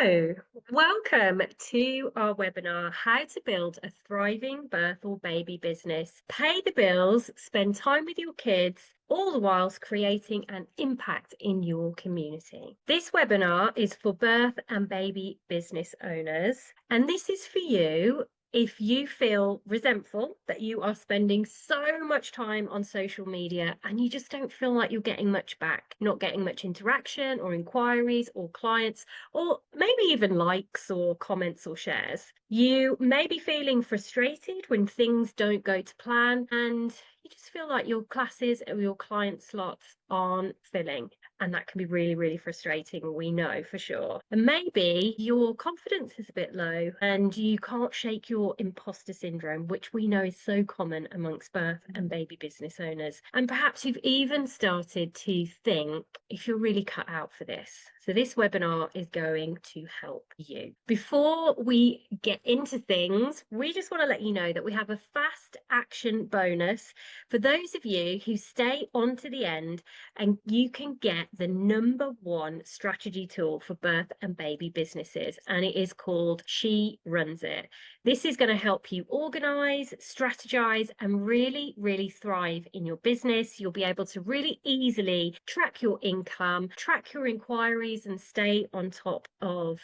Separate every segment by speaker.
Speaker 1: Hello, welcome to our webinar, How to Build a Thriving Birth or Baby Business. Pay the bills, spend time with your kids, all the whilst creating an impact in your community. This webinar is for birth and baby business owners, and this is for you if you feel resentful that you are spending so much time on social media and you just don't feel like you're getting much back, not getting much interaction or inquiries or clients, or maybe even likes or comments or shares. You may be feeling frustrated when things don't go to plan and you just feel like your classes or your client slots aren't filling. And that can be really, really frustrating, we know for sure. And maybe your confidence is a bit low and you can't shake your imposter syndrome, which we know is so common amongst birth and baby business owners. And perhaps you've even started to think if you're really cut out for this. So this webinar is going to help you. Before we get into things, we just want to let you know that we have a fast action bonus for those of you who stay on to the end, and you can get the #1 strategy tool for birth and baby businesses, and it is called She Runs It. This is going to help you organize, strategize, and really, really thrive in your business. You'll be able to really easily track your income, track your inquiries, and stay on top of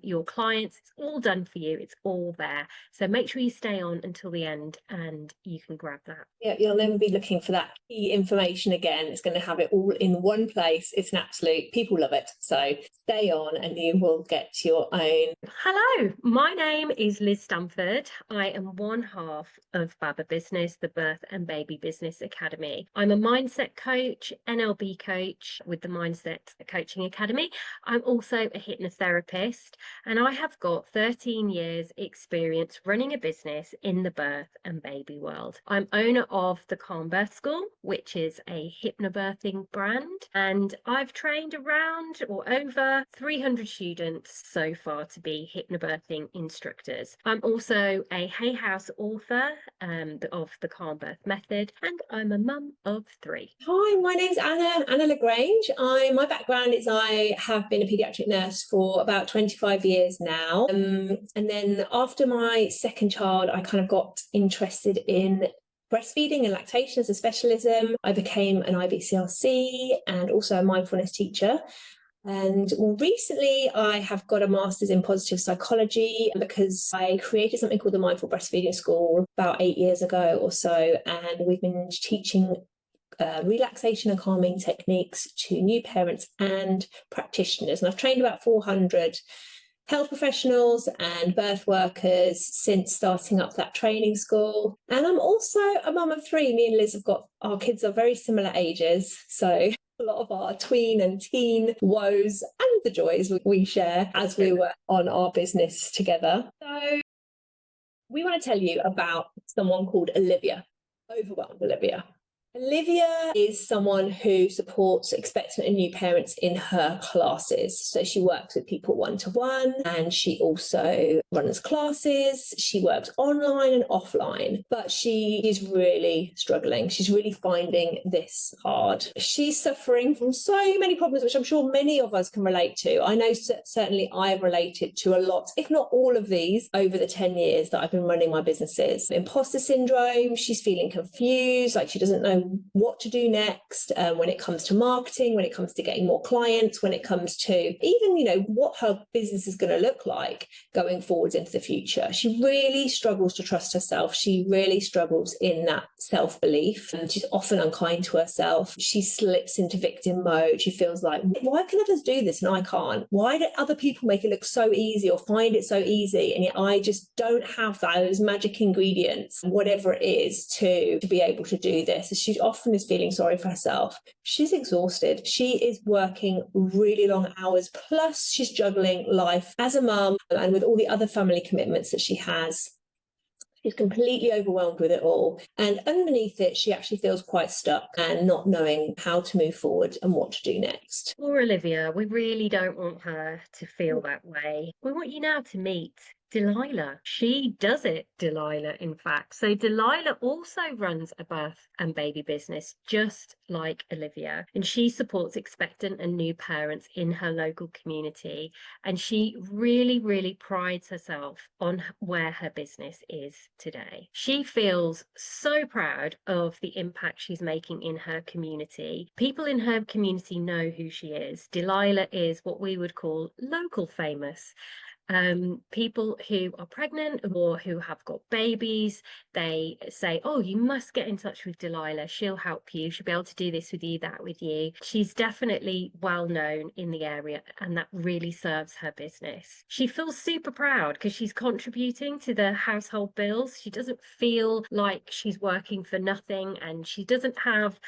Speaker 1: your clients. It's all done for you. It's all there. So make sure you stay on until the end and you can grab that.
Speaker 2: Yeah, you'll never be looking for that key information again. It's going to have it all in one place. It's an absolute, people love it. So stay on and you will get your own.
Speaker 1: Hello, my name is Liz Stamford. I am one half of Baba Business, the Birth and Baby Business Academy. I'm a mindset coach, NLP coach with the Mindset Coaching Academy. I'm also a hypnotherapist, and I have got 13 years experience running a business in the birth and baby world. I'm owner of the Calm Birth School, which is a hypnobirthing brand, and I've trained around or over 300 students so far to be hypnobirthing instructors. I'm also a Hay House author of the Calm Birth Method, and I'm a mum of 3.
Speaker 2: Hi, my name's Anna Lagrange. My background is I have been a paediatric nurse for about 25 years now. And then after my second child, I kind of got interested in breastfeeding and lactation as a specialism. I became an IBCLC and also a mindfulness teacher. And more recently, I have got a master's in positive psychology because I created something called the Mindful Breastfeeding School about 8 years ago or so. And we've been teaching relaxation and calming techniques to new parents and practitioners. And I've trained about 400 health professionals and birth workers since starting up that training school. And I'm also a mum of 3. Me and Liz have got, our kids are very similar ages. So a lot of our tween and teen woes and the joys we share as we work on our business together. So we want to tell you about someone called Olivia, Overwhelmed Olivia. Olivia is someone who supports expectant and new parents in her classes. So she works with people one-to-one, and she also runs classes. She works online and offline, but she is really struggling. She's really finding this hard. She's suffering from so many problems, which I'm sure many of us can relate to. I know certainly I've related to a lot, if not all of these, over the 10 years that I've been running my businesses. Imposter syndrome, she's feeling confused, like she doesn't know what to do next when it comes to marketing, when it comes to getting more clients, when it comes to even, what her business is going to look like going forwards into the future. She really struggles to trust herself. She really struggles in that self-belief, and she's often unkind to herself. She slips into victim mode. She feels like, why can others do this and I can't? Why do other people make it look so easy or find it so easy, and yet I just don't have those magic ingredients, whatever it is, to be able to do this? She often is feeling sorry for herself. She's exhausted. She is working really long hours, plus she's juggling life as a mum and with all the other family commitments that she has. She's completely overwhelmed with it all. And underneath it, she actually feels quite stuck and not knowing how to move forward and what to do next.
Speaker 1: Poor Olivia, we really don't want her to feel that way. We want you now to meet Delilah. She does it, Delilah, in fact. So Delilah also runs a birth and baby business, just like Olivia, and she supports expectant and new parents in her local community. And she really, really prides herself on where her business is today. She feels so proud of the impact she's making in her community. People in her community know who she is. Delilah is what we would call local famous. People who are pregnant or who have got babies, they say, oh, you must get in touch with Delilah. She'll help you. She'll be able to do this with you, that with you. She's definitely well known in the area, and that really serves her business. She feels super proud because she's contributing to the household bills. She doesn't feel like she's working for nothing, and she doesn't have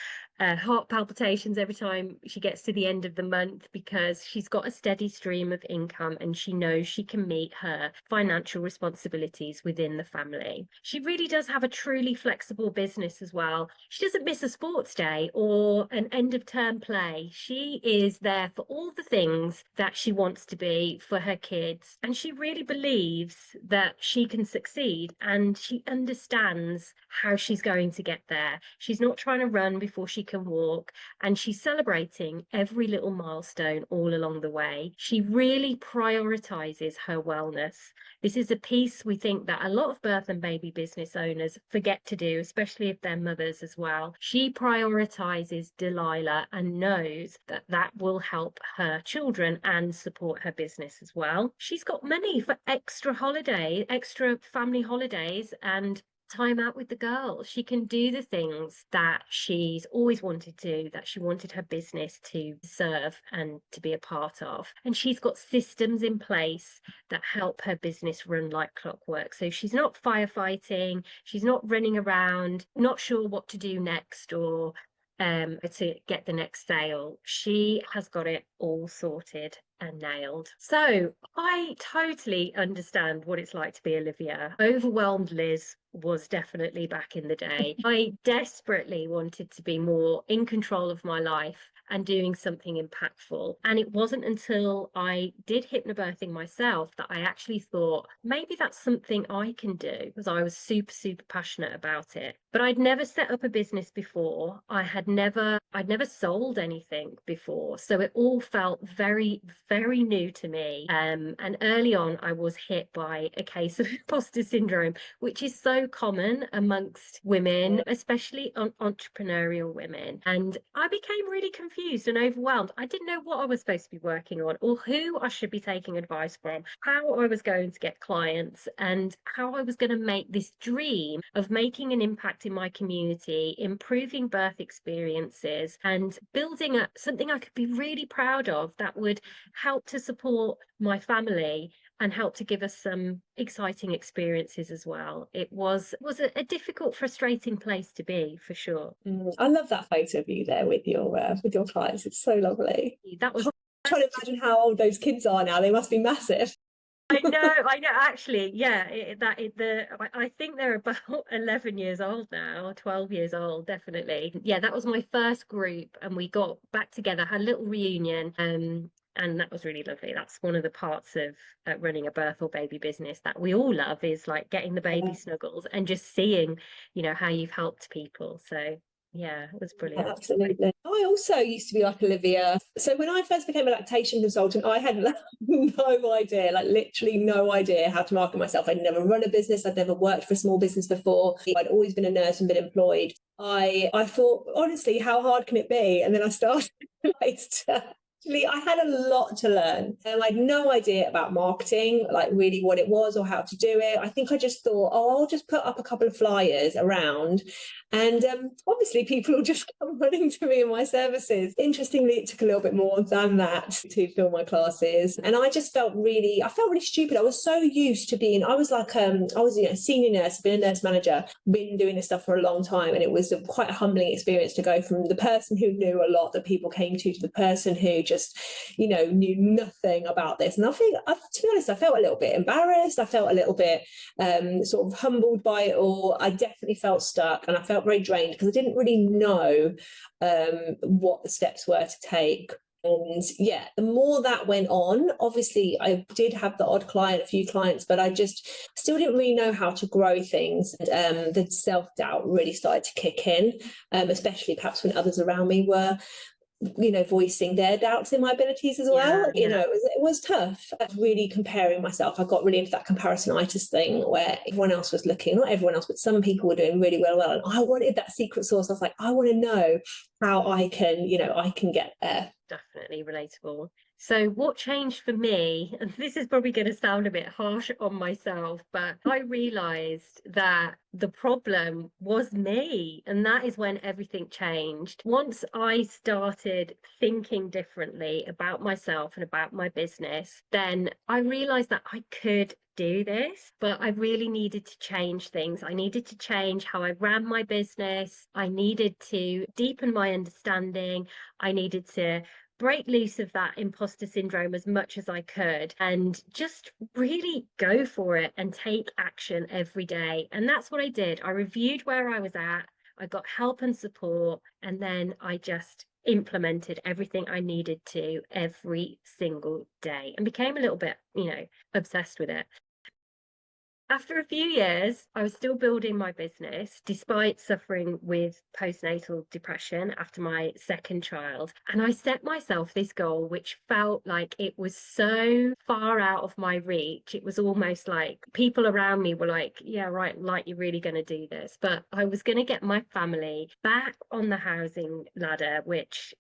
Speaker 1: heart palpitations every time she gets to the end of the month, because she's got a steady stream of income and she knows she can meet her financial responsibilities within the family. She really does have a truly flexible business as well. She doesn't miss a sports day or an end of term play. She is there for all the things that she wants to be for her kids, and she really believes that she can succeed, and she understands how she's going to get there. She's not trying to run before she can walk, and she's celebrating every little milestone all along the way. She really prioritizes her wellness. This is a piece we think that a lot of birth and baby business owners forget to do, especially if they're mothers as well. She prioritizes Delilah and knows that that will help her children and support her business as well. She's got money for extra family holidays, and time out with the girls. She can do the things that she's always wanted to, that she wanted her business to serve and to be a part of. And she's got systems in place that help her business run like clockwork. So she's not firefighting, she's not running around, not sure what to do next or to get the next sale. She has got it all sorted and nailed. So I totally understand what it's like to be Olivia. Overwhelmed Liz was definitely back in the day. I desperately wanted to be more in control of my life and doing something impactful. And it wasn't until I did hypnobirthing myself that I actually thought maybe that's something I can do, because I was super, super passionate about it. But I'd never set up a business before. I'd never sold anything before. So it all felt very, very new to me. And early on, I was hit by a case of imposter syndrome, which is so common amongst women, especially entrepreneurial women. And I became really confused and overwhelmed. I didn't know what I was supposed to be working on or who I should be taking advice from, how I was going to get clients, and how I was going to make this dream of making an impact in my community, improving birth experiences, and building something I could be really proud of that would help to support my family and help to give us some exciting experiences as well. It was a difficult, frustrating place to be, for sure.
Speaker 2: I love that photo of you there with your clients. It's so lovely.
Speaker 1: That was.
Speaker 2: I'm trying to imagine how old those kids are now. They must be massive.
Speaker 1: I know. Actually, yeah. I think they're about 11 years old now, 12 years old, definitely. Yeah, that was my first group, and we got back together, had a little reunion, and that was really lovely. That's one of the parts of running a birth or baby business that we all love, is like getting the baby snuggles and just seeing, how you've helped people. So yeah, it was brilliant.
Speaker 2: Absolutely. I also used to be like Olivia. So when I first became a lactation consultant, I had no idea, like literally no idea how to market myself. I'd never run a business. I'd never worked for a small business before. I'd always been a nurse and been employed. I thought, honestly, how hard can it be? And then I started actually, I had a lot to learn. I had no idea about marketing, like really what it was or how to do it. I think I just thought, oh, I'll just put up a couple of flyers around, and obviously people will just come running to me and my services. Interestingly, it took a little bit more than that to fill my classes. And I felt really stupid. I was so used to being, I was a senior nurse, been a nurse manager, been doing this stuff for a long time. And it was quite a humbling experience to go from the person who knew a lot that people came to the person who just, knew nothing about this. And I think, to be honest, I felt a little bit embarrassed. I felt a little bit sort of humbled by it all. I definitely felt stuck, and I felt very drained because I didn't really know what the steps were to take. And yeah, the more that went on, obviously I did have the odd client, a few clients, but I just still didn't really know how to grow things. And the self-doubt really started to kick in, especially perhaps when others around me were, voicing their doubts in my abilities as well. It was tough. I was really comparing myself. I got really into that comparisonitis thing where everyone else was looking, not everyone else, but some people were doing really well. And I wanted that secret sauce. I was like, I want to know how I can get there.
Speaker 1: Definitely relatable. So what changed for me, and this is probably going to sound a bit harsh on myself, but I realized that the problem was me. And that is when everything changed. Once I started thinking differently about myself and about my business, then I realized that I could do this, but I really needed to change things. I needed to change how I ran my business. I needed to deepen my understanding. I needed to break loose of that imposter syndrome as much as I could and just really go for it and take action every day. And that's what I did. I reviewed where I was at, I got help and support, and then I just implemented everything I needed to every single day and became a little bit, obsessed with it. After a few years, I was still building my business despite suffering with postnatal depression after my second child. And I set myself this goal, which felt like it was so far out of my reach. It was almost like people around me were like, yeah, right, like you're really going to do this. But I was going to get my family back on the housing ladder, which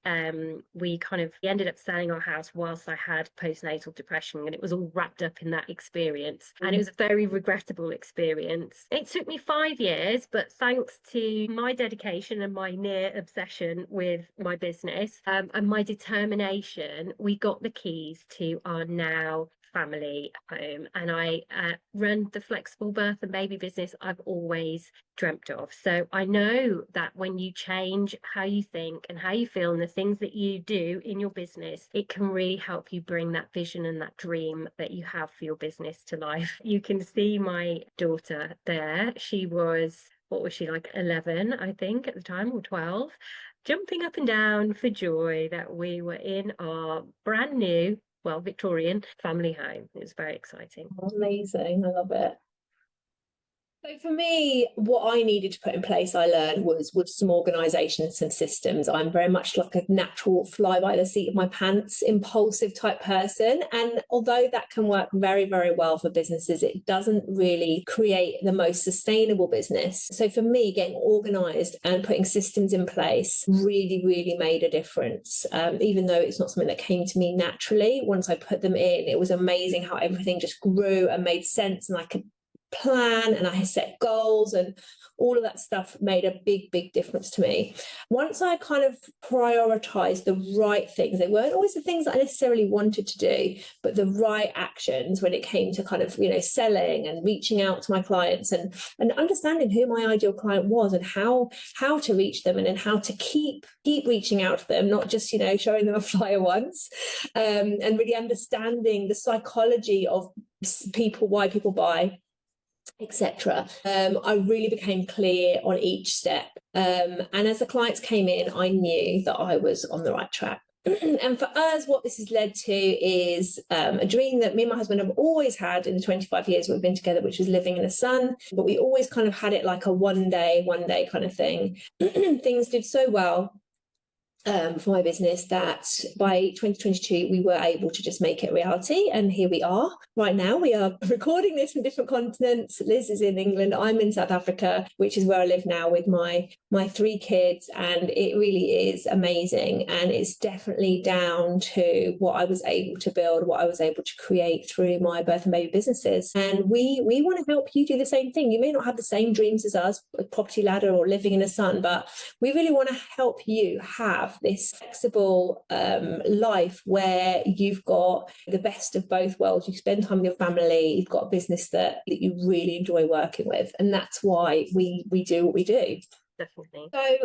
Speaker 1: we ended up selling our house whilst I had postnatal depression. And it was all wrapped up in that experience. And it was a very regrettable experience. It took me 5 years, but thanks to my dedication and my near obsession with my business and my determination, we got the keys to our now family home, and I run the flexible birth and baby business I've always dreamt of. So I know that when you change how you think and how you feel and the things that you do in your business, it can really help you bring that vision and that dream that you have for your business to life. You can see my daughter there. She was, what was she, like 11, I think, at the time, or 12, jumping up and down for joy that we were in our brand new, Victorian family home. It was very exciting.
Speaker 2: Amazing. I love it. So for me, what I needed to put in place, I learned was some organisation, some systems. I'm very much like a natural fly by the seat of my pants, impulsive type person. And although that can work very, very well for businesses, it doesn't really create the most sustainable business. So for me, getting organised and putting systems in place really, really made a difference. Even though it's not something that came to me naturally, once I put them in, it was amazing how everything just grew and made sense, and I could plan and I set goals, and all of that stuff made a big, big difference to me. Once I kind of prioritized the right things, they weren't always the things that I necessarily wanted to do, but the right actions when it came to kind of, selling and reaching out to my clients and understanding who my ideal client was and how to reach them, and then how to keep reaching out to them, not just, showing them a flyer once, and really understanding the psychology of people, why people buy, etc. I really became clear on each step. And as the clients came in, I knew that I was on the right track. And for us, what this has led to is a dream that me and my husband have always had in the 25 years we've been together, which was living in the sun. But we always kind of had it like a one day kind of thing. Things did so well for my business that by 2022 we were able to just make it reality, and here we are. Right now we are recording this from different continents. Liz is in England, I'm in South Africa, which is where I live now with my 3 kids, and it really is amazing. And it's definitely down to what I was able to build, what I was able to create through my birth and baby businesses. And we want to help you do the same thing. You may not have the same dreams as us, a property ladder or living in the sun, but we really want to help you have this flexible life where you've got the best of both worlds. You spend time with your family, you've got a business that you really enjoy working with, and that's why we do what we do.
Speaker 1: definitely.
Speaker 2: So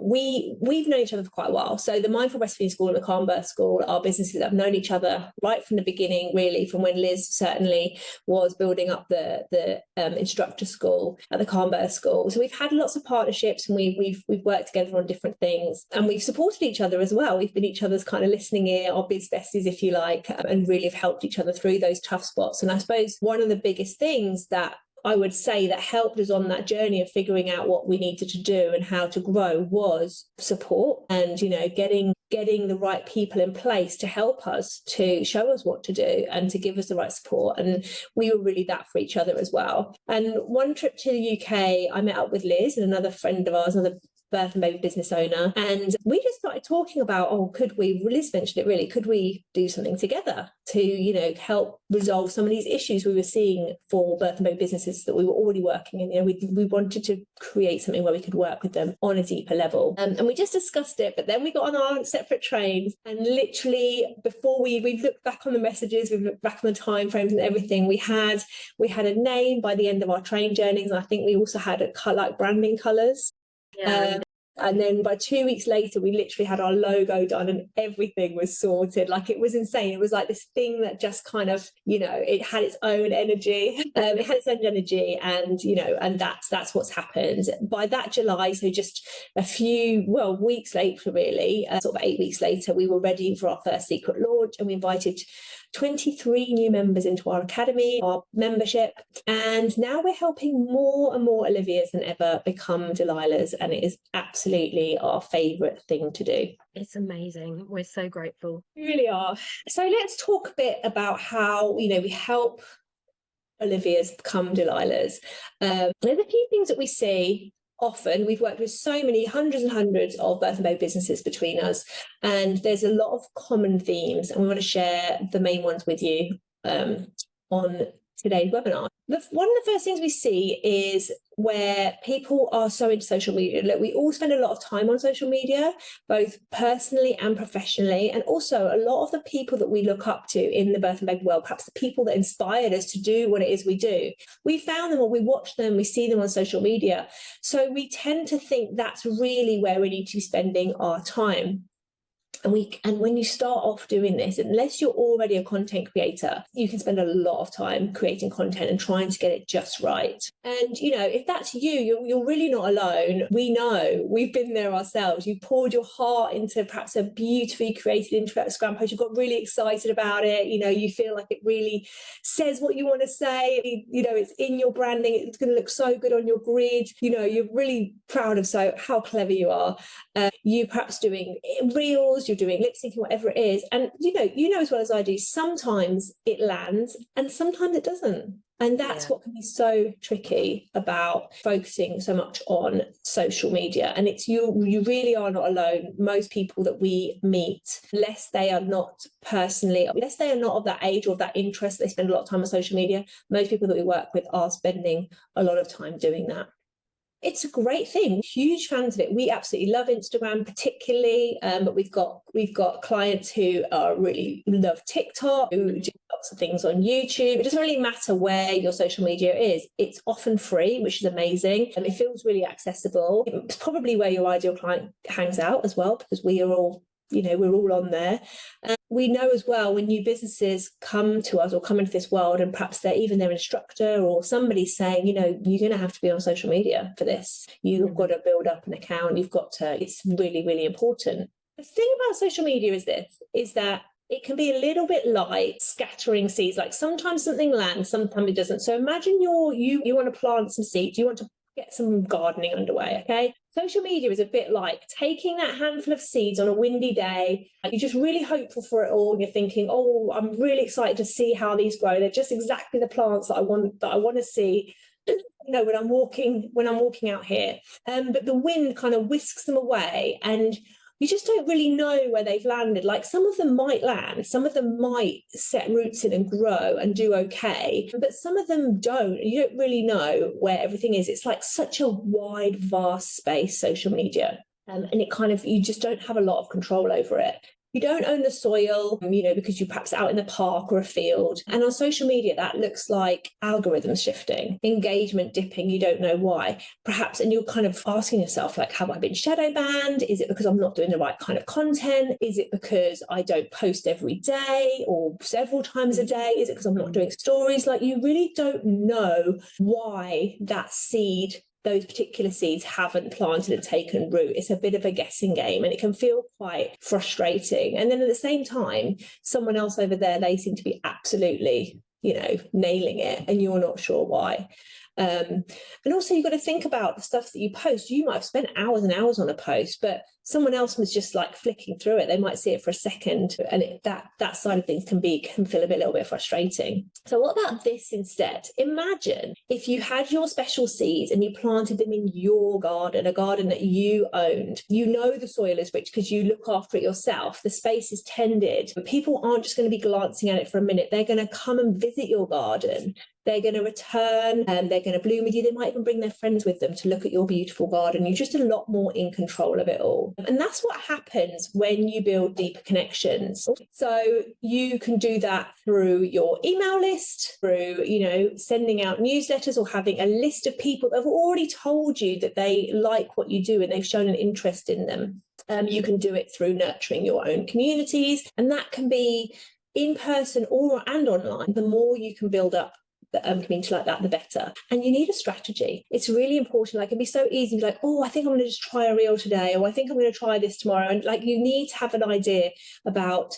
Speaker 2: we've known each other for quite a while. So the Mindful Breastfeeding School and the Calm Birth School are businesses that have known each other right from the beginning, really, from when Liz certainly was building up the instructor school at the Calm Birth School. So we've had lots of partnerships, and we've worked together on different things, and we've supported each other as well. We've been each other's kind of listening ear, our biz besties, if you like, and really have helped each other through those tough spots. And I suppose one of the biggest things that I would say that helped us on that journey of figuring out what we needed to do and how to grow was support, and getting the right people in place to help us, to show us what to do and to give us the right support. And we were really that for each other as well. And one trip to the UK, I met up with Liz and another friend of ours, another birth and baby business owner, and we just started talking about, Liz mentioned it really, could we do something together to help resolve some of these issues we were seeing for birth and baby businesses that we were already working in. We wanted to create something where we could work with them on a deeper level, and we just discussed it. But then we got on our separate trains, and literally before we looked back on the messages, we looked back on the time frames and everything, we had a name by the end of our train journeys, and I think we also had like branding colours.
Speaker 1: Yeah.
Speaker 2: And then by 2 weeks later, we literally had our logo done and everything was sorted. Like, it was insane. It was like this thing that just kind of, it had its own energy. It had its own energy, and that's what's happened. By that July, so just a few weeks later, really, sort of 8 weeks later, we were ready for our first secret launch, and we invited 23 new members into our academy, our membership, and now we're helping more and more Olivias than ever become Delilahs, and it is absolutely our favourite thing to do.
Speaker 1: It's amazing. We're so grateful.
Speaker 2: We really are. So let's talk a bit about how we help Olivias become Delilahs. There's a few things that we see. Often we've worked with so many hundreds and hundreds of birth and baby businesses between us, and there's a lot of common themes, and we want to share the main ones with you on today's webinar. One of the first things we see is where people are so into social media. Look, we all spend a lot of time on social media, both personally and professionally, and also a lot of the people that we look up to in the birth and baby world, perhaps the people that inspired us to do what it is we do, we found them, or we watch them, we see them on social media. So we tend to think that's really where we need to be spending our time. And when you start off doing this, unless you're already a content creator, you can spend a lot of time creating content and trying to get it just right. And, if that's you're really not alone. We know, we've been there ourselves. You poured your heart into perhaps a beautifully created Instagram post. You got really excited about it. You feel like it really says what you want to say. It's in your branding. It's going to look so good on your grid. You're really proud of how clever you are. You perhaps doing reels, you're doing lip syncing, whatever it is. And as well as I do, sometimes it lands and sometimes it doesn't. And that's what can be so tricky about focusing so much on social media. And it's you really are not alone. Most people that we meet, unless they are not of that age or of that interest, they spend a lot of time on social media. Most people that we work with are spending a lot of time doing that. It's a great thing. Huge fans of it. We absolutely love Instagram, particularly, but we've got clients who really love TikTok, who do lots of things on YouTube. It doesn't really matter where your social media is. It's often free, which is amazing, and it feels really accessible. It's probably where your ideal client hangs out as well, because we are all, we're all on there. We know as well when new businesses come to us or come into this world, and perhaps they're their instructor or somebody's saying, you're going to have to be on social media for this. You've got to build up an account. It's really, really important. The thing about social media is that it can be a little bit like scattering seeds. Like, sometimes something lands, sometimes it doesn't. So imagine you want to plant some seeds. You want to get some gardening underway, okay? Social media is a bit like taking that handful of seeds on a windy day. You're just really hopeful for it all. You're thinking, oh, I'm really excited to see how these grow. They're just exactly the plants that I want to see. When I'm walking out here. But the wind kind of whisks them away, and you just don't really know where they've landed. Like, some of them might land, some of them might set roots in and grow and do okay, but some of them don't. You don't really know where everything is. It's like such a wide, vast space, social media. And it you just don't have a lot of control over it. You don't own the soil, because you're perhaps out in the park or a field. And on social media, that looks like algorithm shifting, engagement dipping, you don't know why. Perhaps, and you're kind of asking yourself, like, have I been shadow banned? Is it because I'm not doing the right kind of content? Is it because I don't post every day or several times a day? Is it because I'm not doing stories? Like, you really don't know why that seed, those particular seeds haven't planted and taken root. It's a bit of a guessing game, and it can feel quite frustrating. And then at the same time, someone else over there, they seem to be absolutely, nailing it, and you're not sure why. And also, you've got to think about the stuff that you post. You might have spent hours and hours on a post, but someone else was just like flicking through it. They might see it for a second, and that side of things can feel a little bit frustrating. So what about this instead? Imagine if you had your special seeds and you planted them in your garden, a garden that you owned. You know the soil is rich because you look after it yourself. The space is tended. People aren't just going to be glancing at it for a minute. They're going to come and visit your garden. They're going to return, and they're going to bloom with you. They might even bring their friends with them to look at your beautiful garden. You're just a lot more in control of it all. And that's what happens when you build deeper connections. So you can do that through your email list, through, sending out newsletters, or having a list of people that have already told you that they like what you do and they've shown an interest in them. You can do it through nurturing your own communities, and that can be in person and online. The more you can build up community like that, the better. And you need a strategy. It's really important. Like, it'd be so easy to be like, oh, I think I'm going to just try a reel today, or I think I'm going to try this tomorrow. And like, you need to have an idea about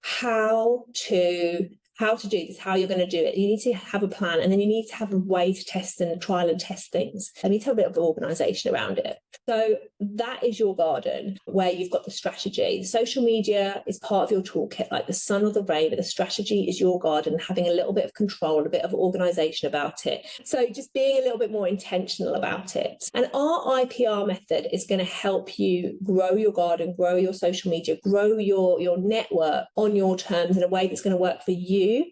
Speaker 2: how to do this, how you're going to do it. You need to have a plan, and then you need to have a way to test and trial and test things. And you need to have a bit of organisation around it. So that is your garden, where you've got the strategy. Social media is part of your toolkit, like the sun or the rain, but the strategy is your garden, having a little bit of control, a bit of organisation about it. So just being a little bit more intentional about it. And our IPR method is going to help you grow your garden, grow your social media, grow your network on your terms in a way that's going to work for you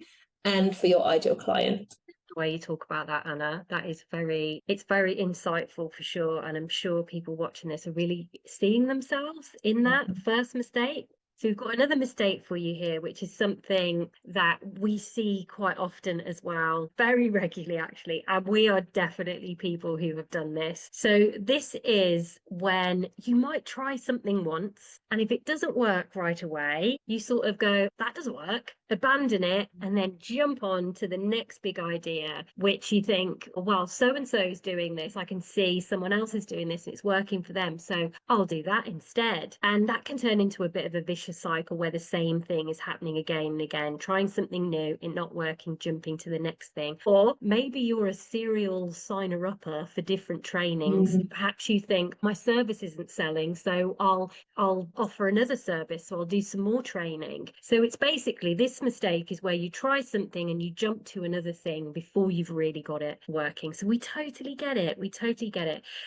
Speaker 2: and for your ideal client.
Speaker 1: The way you talk about that, Anna, it's very insightful for sure. And I'm sure people watching this are really seeing themselves in that first mistake. So we've got another mistake for you here, which is something that we see quite often as well, very regularly actually, and we are definitely people who have done this. So this is when you might try something once, and if it doesn't work right away, you sort of go, that doesn't work, abandon it, and then jump on to the next big idea, which you think, well, so-and-so is doing this, I can see someone else is doing this and it's working for them, so I'll do that instead. And that can turn into a bit of a vicious cycle where the same thing is happening again and again, trying something new, it not working, jumping to the next thing. Or maybe you're a serial signer-upper for different trainings. Perhaps you think, my service isn't selling, so I'll offer another service, so I'll do some more training. So it's basically, this mistake is where you try something and you jump to another thing before you've really got it working. So we totally get it.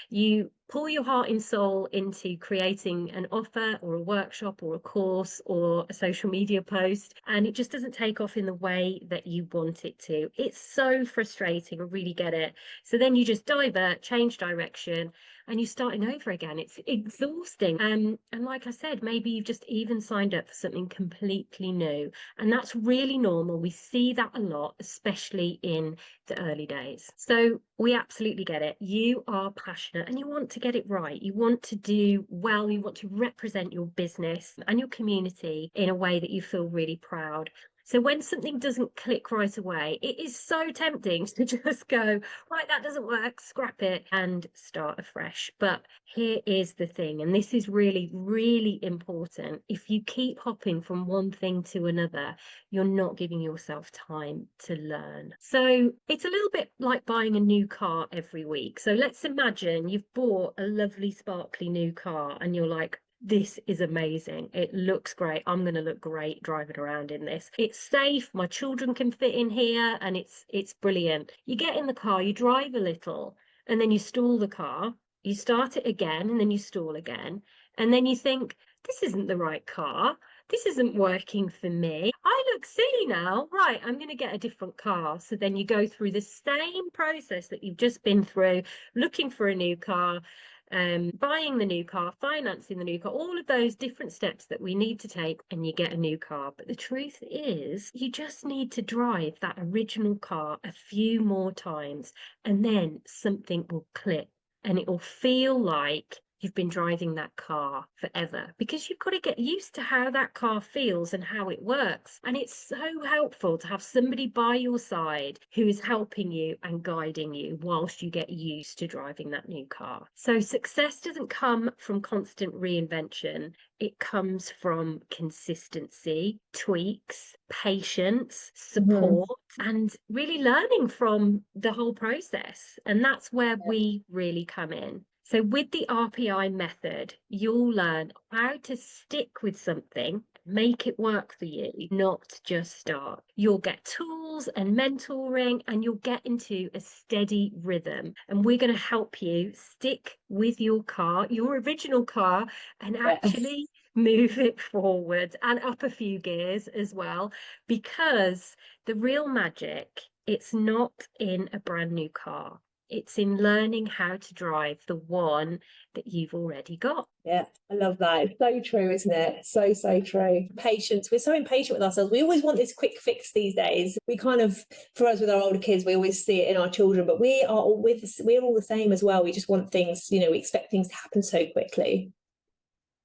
Speaker 1: You pour your heart and soul into creating an offer or a workshop or a course or a social media post, and it just doesn't take off in the way that you want it to. It's so frustrating. I really get it. So then you just divert, change direction, and you're starting over again. It's exhausting. And like I said, maybe you've just even signed up for something completely new. And that's really normal. We see that a lot, especially in the early days. So we absolutely get it. You are passionate and you want to get it right. You want to do well. You want to represent your business and your community in a way that you feel really proud. So when something doesn't click right away, it is so tempting to just go, right, that doesn't work, scrap it and start afresh. But here is the thing, and this is really, really important. If you keep hopping from one thing to another, you're not giving yourself time to learn. So it's a little bit like buying a new car every week. So let's imagine you've bought a lovely, sparkly new car and you're like, this is amazing. It looks great. I'm going to look great driving around in this. It's safe. My children can fit in here and it's brilliant. You get in the car, you drive a little, and then you stall the car. You start it again and then you stall again. And then you think, this isn't the right car. This isn't working for me. I look silly now. Right, I'm going to get a different car. So then you go through the same process that you've just been through, looking for a new car. buying the new car, financing the new car, all of those different steps that we need to take, and you get a new car. But the truth is, you just need to drive that original car a few more times, and then something will click and it will feel like you've been driving that car forever, because you've got to get used to how that car feels and how it works. And it's so helpful to have somebody by your side who is helping you and guiding you whilst you get used to driving that new car. So success doesn't come from constant reinvention. It comes from consistency, tweaks, patience, support, and really learning from the whole process. And that's where we really come in. So with the RPI method, you'll learn how to stick with something, make it work for you, not just start. You'll get tools and mentoring, and you'll get into a steady rhythm. And we're going to help you stick with your car, your original car, and actually move it forward and up a few gears as well, because the real magic, it's not in a brand new car. It's in learning how to drive the one that you've already got.
Speaker 2: Yeah, I love that. It's so true, isn't it? So, so true. Patience. We're so impatient with ourselves. We always want this quick fix these days. We kind of, for us with our older kids, we always see it in our children, but we're all the same as well. We just want things, we expect things to happen so quickly.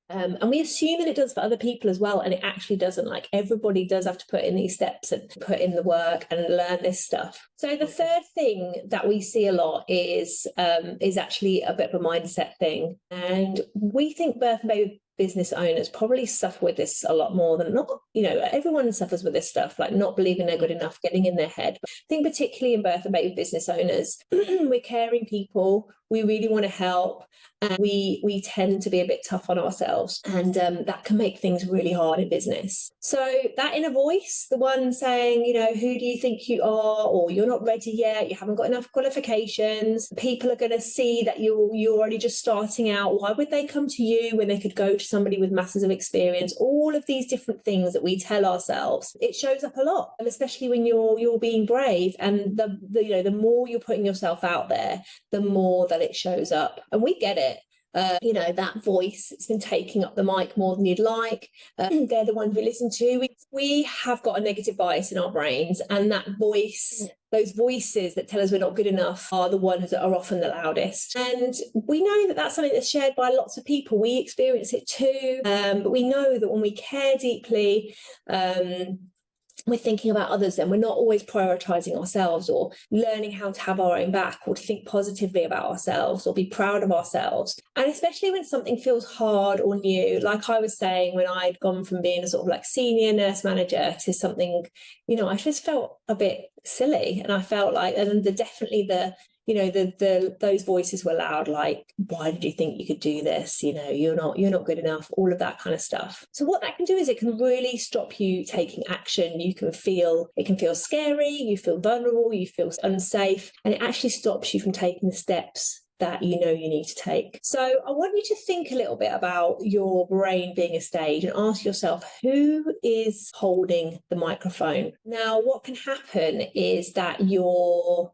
Speaker 2: And we assume that it does for other people as well, and it actually doesn't. Like, everybody does have to put in these steps and put in the work and learn this stuff. So the third thing that we see a lot is actually a bit of a mindset thing, and we think birth and baby business owners probably suffer with this a lot more than not. Everyone suffers with this stuff, like not believing they're good enough, getting in their head. But I think particularly in birth and baby business owners, we're caring people. We really want to help, and we tend to be a bit tough on ourselves, and that can make things really hard in business. So that inner voice, the one saying, who do you think you are, or you're not ready yet, you haven't got enough qualifications, people are going to see that you're already just starting out. Why would they come to you when they could go to somebody with masses of experience? All of these different things that we tell ourselves, it shows up a lot, and especially when you're being brave, and the more you're putting yourself out there, the more that it shows up. And we get it. That voice, it's been taking up the mic more than you'd like. They're the ones we listen to. We have got a negative bias in our brains, and that voice, those voices that tell us we're not good enough, are the ones that are often the loudest. And we know that that's something that's shared by lots of people. We experience it too, but we know that when we care deeply, we're thinking about others, then we're not always prioritizing ourselves or learning how to have our own back, or to think positively about ourselves or be proud of ourselves. And especially when something feels hard or new, like I was saying, when I'd gone from being a sort of like senior nurse manager to something, I just felt a bit silly, and I felt like, and those voices were loud, like, why did you think you could do this? You're not good enough, all of that kind of stuff. So what that can do is it can really stop you taking action. It can feel scary, you feel vulnerable, you feel unsafe, and it actually stops you from taking the steps that you need to take. So I want you to think a little bit about your brain being a stage, and ask yourself, who is holding the microphone? Now, what can happen is that your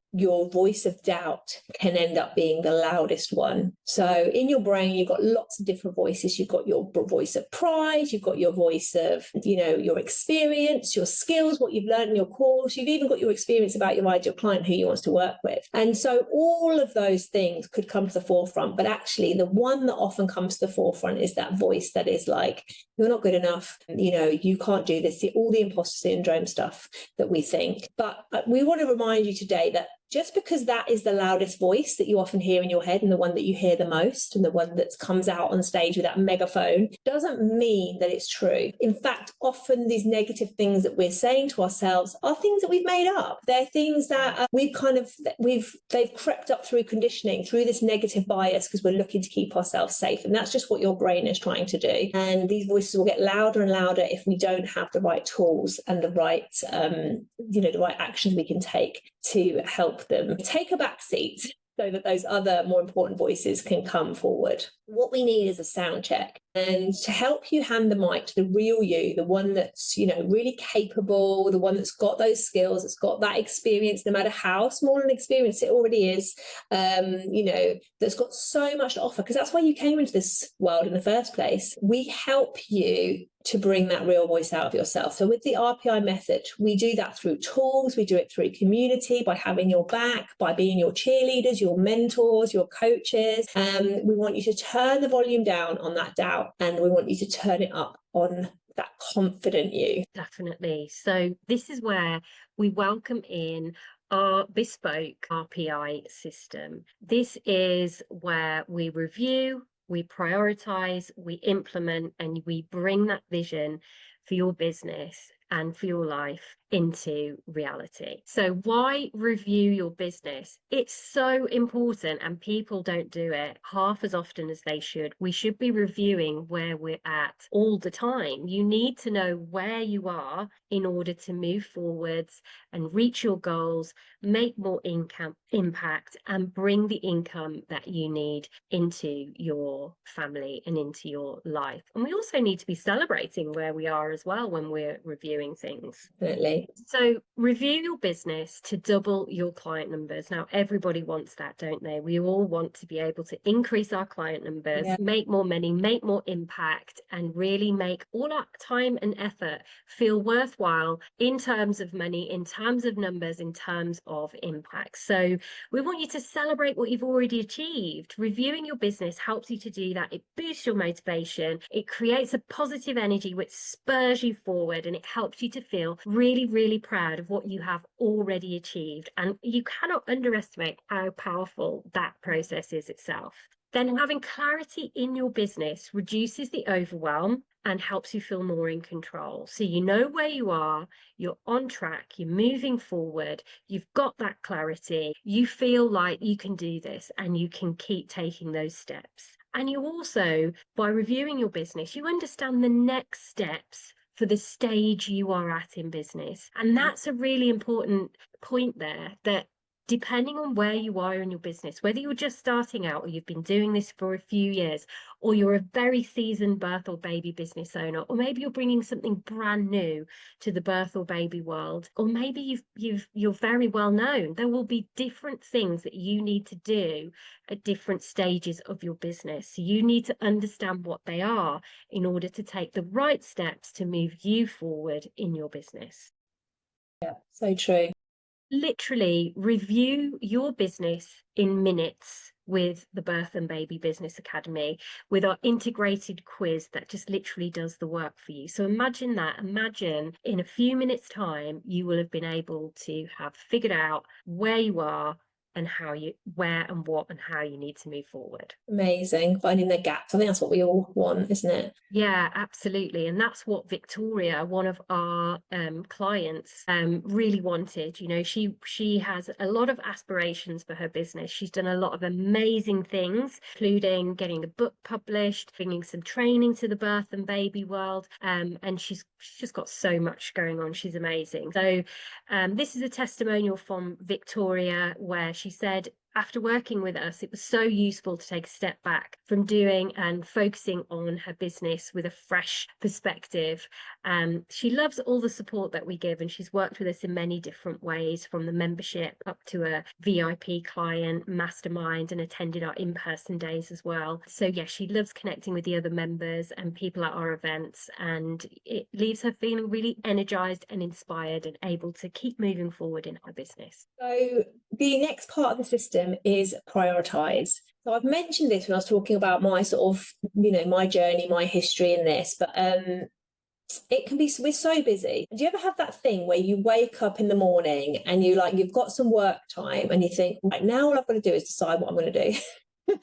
Speaker 2: voice of doubt can end up being the loudest one. So in your brain, you've got lots of different voices. You've got your voice of pride, you've got your voice of, your experience, your skills, what you've learned in your course. You've even got your experience about your ideal client, who you want to work with. And so all of those things could come to the forefront, but actually the one that often comes to the forefront is that voice that is like, you're not good enough, you can't do this, all the imposter syndrome stuff that we think. But we want to remind you today that just because that is the loudest voice that you often hear in your head, and the one that you hear the most, and the one that comes out on stage with that megaphone, doesn't mean that it's true. In fact, often these negative things that we're saying to ourselves are things that we've made up. They're things that they've crept up through conditioning, through this negative bias, because we're looking to keep ourselves safe. And that's just what your brain is trying to do. And these voices will get louder and louder if we don't have the right tools and the right, the right actions we can take to help them take a back seat. so that those other more important voices can come forward. What we need is a sound check. And to help you hand the mic to the real you, the one that's, really capable, the one that's got those skills, that's got that experience, no matter how small an experience it already is, that's got so much to offer, because that's why you came into this world in the first place. We help you to bring that real voice out of yourself. So with the RPI method, we do that through tools, we do it through community, by having your back, by being your cheerleaders, your mentors, your coaches. We want you to turn the volume down on that doubt, and we want you to turn it up on that confident you.
Speaker 1: Definitely. So this is where we welcome in our bespoke RPI system. This is where we review, we prioritize, we implement, and we bring that vision for your business and for your life into reality. So why review your business? It's so important, and people don't do it half as often as they should. We should be reviewing where we're at all the time. You need to know where you are in order to move forwards and reach your goals, make more income impact, and bring the income that you need into your family and into your life. And we also need to be celebrating where we are as well when we're reviewing things.
Speaker 2: Definitely.
Speaker 1: So review your business to double your client numbers. Now, everybody wants that, don't they? We all want to be able to increase our client numbers, make more money, make more impact, and really make all our time and effort feel worthwhile in terms of money, in terms of numbers, in terms of impact. So we want you to celebrate what you've already achieved. Reviewing your business helps you to do that. It boosts your motivation. It creates a positive energy which spurs you forward, and it helps you to feel really, really proud of what you have already achieved. And you cannot underestimate how powerful that process is itself. Then having clarity in your business reduces the overwhelm and helps you feel more in control. So you know where you are, you're on track, you're moving forward, you've got that clarity, you feel like you can do this and you can keep taking those steps. And you also, by reviewing your business, you understand the next steps for the stage you are at in business. And that's a really important point there, that depending on where you are in your business, whether you're just starting out or you've been doing this for a few years, or you're a very seasoned birth or baby business owner, or maybe you're bringing something brand new to the birth or baby world, or maybe you're very well known, there will be different things that you need to do at different stages of your business. So you need to understand what they are in order to take the right steps to move you forward in your business.
Speaker 2: Yeah, so true.
Speaker 1: Literally review your business in minutes with the Birth and Baby Business Academy, with our integrated quiz that just literally does the work for you. So imagine that. Imagine in a few minutes' time, you will have been able to have figured out where you are and where and what and how you need to move forward.
Speaker 2: Amazing. Finding the gaps. I think that's what we all want, isn't it?
Speaker 1: Yeah, absolutely. And that's what Victoria, one of our clients, really wanted. She has a lot of aspirations for her business. She's done a lot of amazing things, including getting a book published, bringing some training to the birth and baby world. And she's just got so much going on. She's amazing. So this is a testimonial from Victoria, where she said, after working with us, it was so useful to take a step back from doing and focusing on her business with a fresh perspective. She loves all the support that we give, and she's worked with us in many different ways, from the membership up to a VIP client, mastermind, and attended our in-person days as well. So yeah, she loves connecting with the other members and people at our events, and it leaves her feeling really energized and inspired and able to keep moving forward in her business.
Speaker 2: So the next part of the system is prioritize. So I've mentioned this when I was talking about my sort of, my journey, my history in this, but it can be, we're so busy. Do you ever have that thing where you wake up in the morning and you've got some work time and you think, right, now all I've got to do is decide what I'm going to do?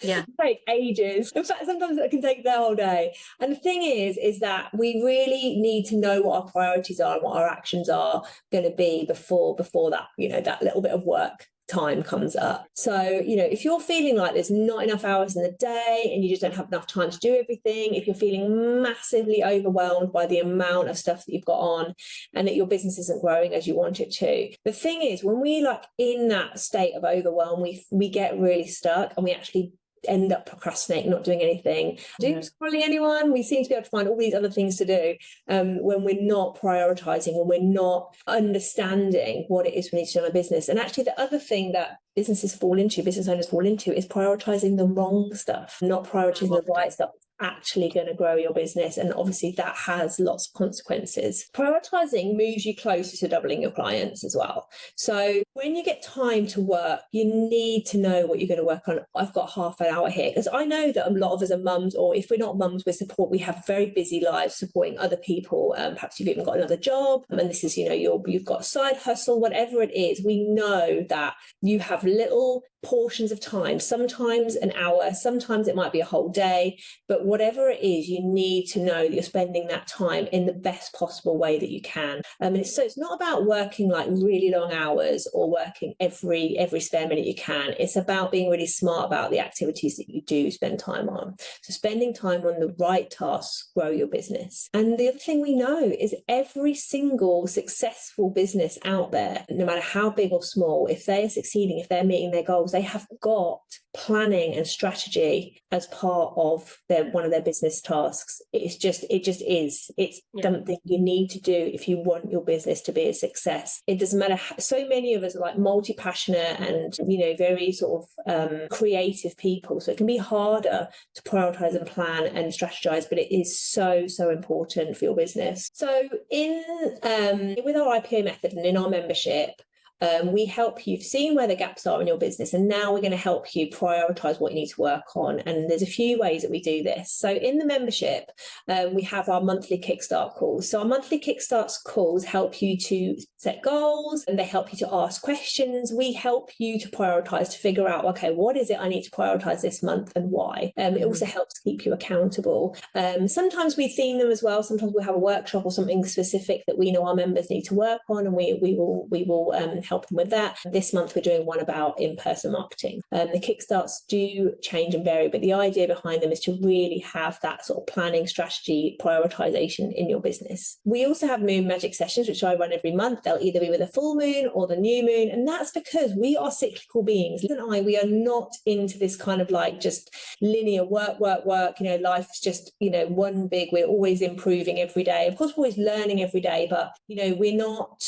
Speaker 1: Yeah.
Speaker 2: Take ages. In fact, sometimes it can take the whole day. And the thing is that we really need to know what our priorities are and what our actions are going to be before that, that little bit of work time comes up. So, you know, if you're feeling like there's not enough hours in the day and you just don't have enough time to do everything, if you're feeling massively overwhelmed by the amount of stuff that you've got on and that your business isn't growing as you want it to, the thing is, when we like in that state of overwhelm, we get really stuck and we actually end up procrastinating, not doing anything, doom scrolling anyone. We seem to be able to find all these other things to do when we're not prioritizing, when we're not understanding what it is we need to do in our business. And actually, the other thing that business owners fall into is prioritizing the wrong stuff, not prioritizing the right stuff actually going to grow your business. And obviously that has lots of consequences. Prioritizing moves you closer to doubling your clients as well. So when you get time to work, you need to know what you're going to work on. I've got half an hour here because I know that a lot of us are mums, or if we're not mums, we have very busy lives supporting other people. Perhaps you've even got another job, and this is, you know, you've got a side hustle, whatever it is. We know that you have little portions of time, sometimes an hour, sometimes it might be a whole day, but whatever it is, you need to know that you're spending that time in the best possible way that you can. So it's not about working like really long hours or working every spare minute you can. It's about being really smart about the activities that you do spend time on. So spending time on the right tasks grow your business. And the other thing we know is every single successful business out there, no matter how big or small, if they are succeeding, if they're meeting their goals, they have got planning and strategy as part of one of their business tasks. It's something you need to do if you want your business to be a success. It doesn't matter so many of us are like multi-passionate and, you know, very sort of creative people, so it can be harder to prioritize and plan and strategize, but it is so important for your business. So with our IPO method and in our membership, we help you see where the gaps are in your business, and now we're going to help you prioritize what you need to work on. And there's a few ways that we do this. So in the membership, we have our monthly Kickstart calls. So our monthly Kickstart calls help you to set goals, and they help you to ask questions. We help you to prioritize, to figure out, okay, what is it I need to prioritize this month and why? It also helps keep you accountable. Sometimes we theme them as well. Sometimes we'll have a workshop or something specific that we know our members need to work on, and we will help them with that. This month we're doing one about in-person marketing. The Kickstarts do change and vary, but the idea behind them is to really have that sort of planning, strategy, prioritization in your business. We also have moon magic sessions, which I run every month. They'll either be with a full moon or the new moon, and that's because we are cyclical beings. Liz and I, we are not into this kind of like just linear work, you know, life's just, you know, one big, we're always improving every day. Of course, we're always learning every day, but, you know, we're not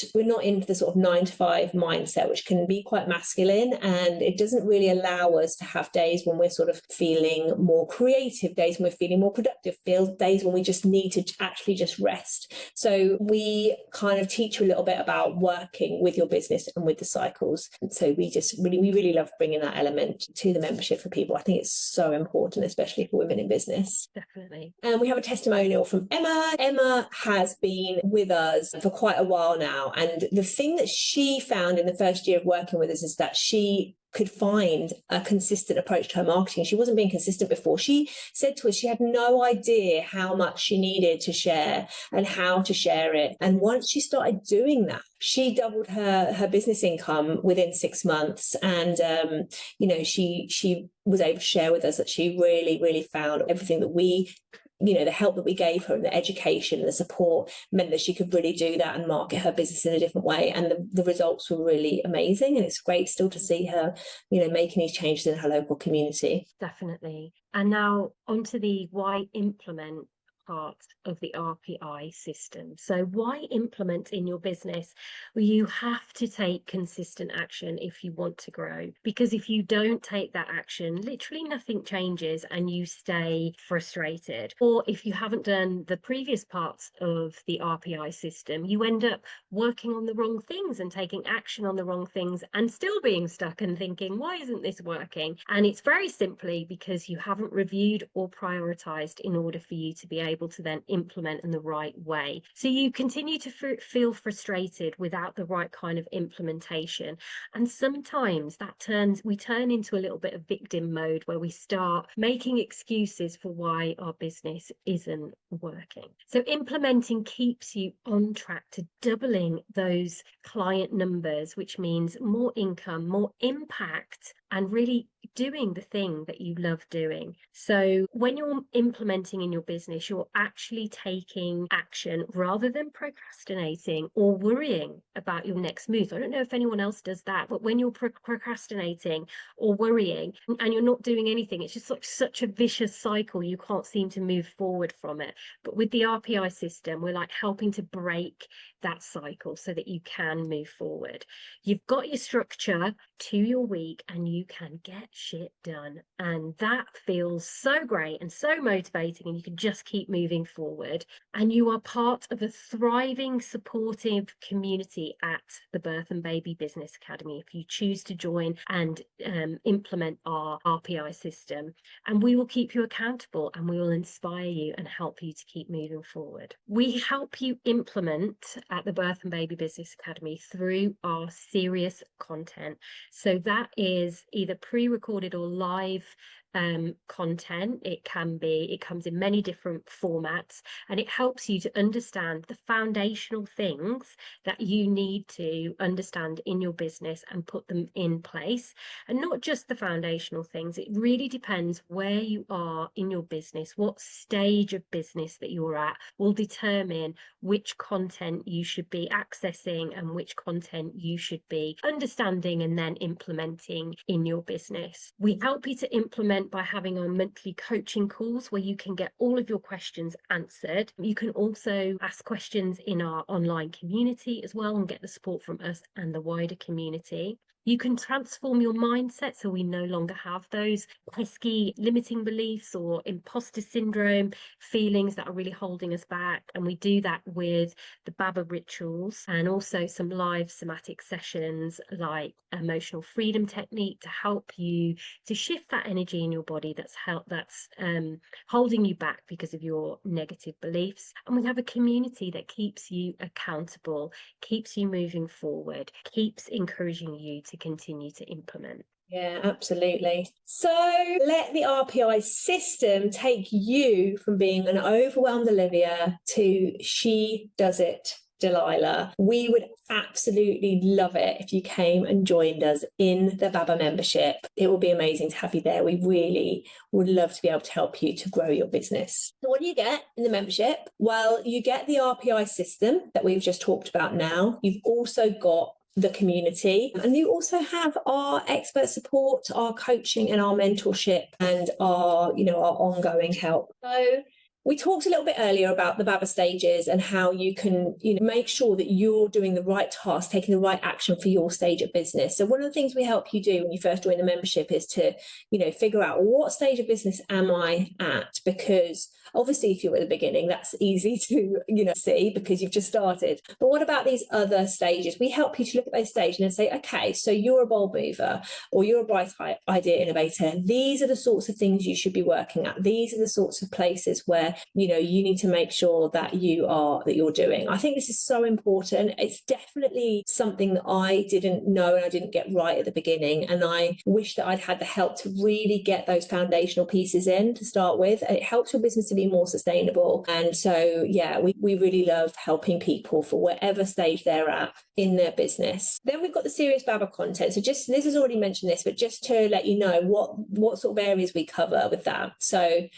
Speaker 2: into the sort of 9 to 5 mindset, which can be quite masculine, and it doesn't really allow us to have days when we're sort of feeling more creative, days when we're feeling more productive, days when we just need to actually just rest. So we kind of teach you a little bit about working with your business and with the cycles. And so we really love bringing that element to the membership for people. I think it's so important, especially for women in business.
Speaker 1: Definitely.
Speaker 2: And we have a testimonial from Emma. Emma has been with us for quite a while now, and the thing that she found in the first year of working with us is that she could find a consistent approach to her marketing. She wasn't being consistent before. She said to us she had no idea how much she needed to share and how to share it. And once she started doing that, she doubled her business income within 6 months. And, you know, she was able to share with us that she really found everything that we, you know, the help that we gave her and the education and the support meant that she could really do that and market her business in a different way. And the results were really amazing. And it's great still to see her, you know, making these changes in her local community.
Speaker 1: Definitely. And now onto the why implement part of the RPI system. So why implement in your business? Well, you have to take consistent action if you want to grow, because if you don't take that action, literally nothing changes and you stay frustrated. Or if you haven't done the previous parts of the RPI system, you end up working on the wrong things and taking action on the wrong things and still being stuck and thinking, why isn't this working? And it's very simply because you haven't reviewed or prioritized in order for you to be able able to then implement in the right way. So you continue to feel frustrated without the right kind of implementation. And sometimes we turn into a little bit of victim mode where we start making excuses for why our business isn't working. So implementing keeps you on track to doubling those client numbers, which means more income, more impact, and really doing the thing that you love doing. So when you're implementing in your business, you're actually taking action rather than procrastinating or worrying about your next move. I don't know if anyone else does that, but when you're procrastinating or worrying and you're not doing anything, it's just like such a vicious cycle. You can't seem to move forward from it. But with the RPI system, we're like helping to break that cycle so that you can move forward. You've got your structure to your week and you can get shit done. And that feels so great and so motivating, and you can just keep moving forward. And you are part of a thriving, supportive community at the Birth and Baby Business Academy if you choose to join and implement our RPI system. And we will keep you accountable and we will inspire you and help you to keep moving forward. We help you implement at the Birth and Baby Business Academy through our serious content. So that is either pre-recorded or live content. It comes in many different formats, and it helps you to understand the foundational things that you need to understand in your business and put them in place. And not just the foundational things, it really depends where you are in your business, what stage of business that you're at will determine which content you should be accessing and which content you should be understanding and then implementing in your business. We help you to implement by having our monthly coaching calls where you can get all of your questions answered. You can also ask questions in our online community as well and get the support from us and the wider community. You can transform your mindset so we no longer have those pesky limiting beliefs or imposter syndrome feelings that are really holding us back. And we do that with the BABA rituals and also some live somatic sessions like emotional freedom technique to help you to shift that energy in your body that's holding you back because of your negative beliefs. And we have a community that keeps you accountable, keeps you moving forward, keeps encouraging you to continue to implement.
Speaker 2: Yeah, absolutely. So let the RPI system take you from being an overwhelmed Olivia to she does it, Delilah. We would absolutely love it if you came and joined us in the BABA membership. It will be amazing to have you there. We really would love to be able to help you to grow your business. So what do you get in the membership? Well, you get the RPI system that we've just talked about now. You've also got the community, and you also have our expert support, our coaching and our mentorship, and our ongoing help. So we talked a little bit earlier about the BABA stages and how you can, make sure that you're doing the right task, taking the right action for your stage of business. So one of the things we help you do when you first join the membership is to, figure out what stage of business am I at? Because obviously if you're at the beginning, that's easy to, see because you've just started. But what about these other stages? We help you to look at those stages and say, okay, so you're a bold mover or you're a bright idea innovator. These are the sorts of things you should be working at. These are the sorts of places where you need to make sure that you're doing. I think this is so important. It's definitely something that I didn't know and I didn't get right at the beginning, and I wish that I'd had the help to really get those foundational pieces in to start with. And it helps your business to be more sustainable. And so we really love helping people for whatever stage they're at in their business. Then we've got the serious BABA content. So just Liz has already mentioned this, but just to let you know what sort of areas we cover with that. So